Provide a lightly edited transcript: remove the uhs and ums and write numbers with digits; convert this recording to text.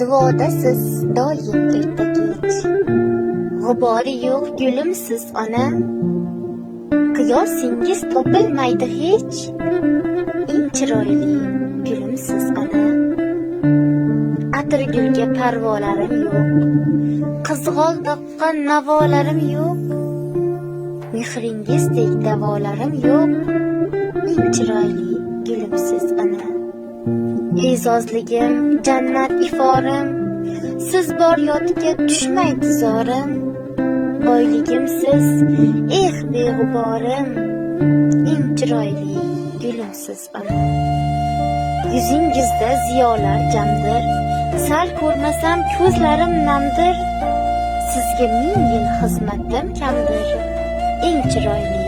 duodasiz doim erta kech. G'ubori yo'q gulumsiz onam, qiyosingiz topilmaydi hech. Eng chiroyli gulumsiz onam. Atirgulga parvolarim yo'q, qizg'aldoqqa navolarim yo'q. Mehringizdek davolarim yo'q, eng chiroyli gulumsiz ona. E'zozligim, jannat iforim, siz bor yodga tushmaydi zorim. Boyligimsiz, beg'uborim, eng chiroyli gulumsiz ona. Yuzingizda ziyolar jamdir, sal ko'rmasam ko'zlarim namdir. Sizga ming yil xizmatim kamdir, eng chiroyli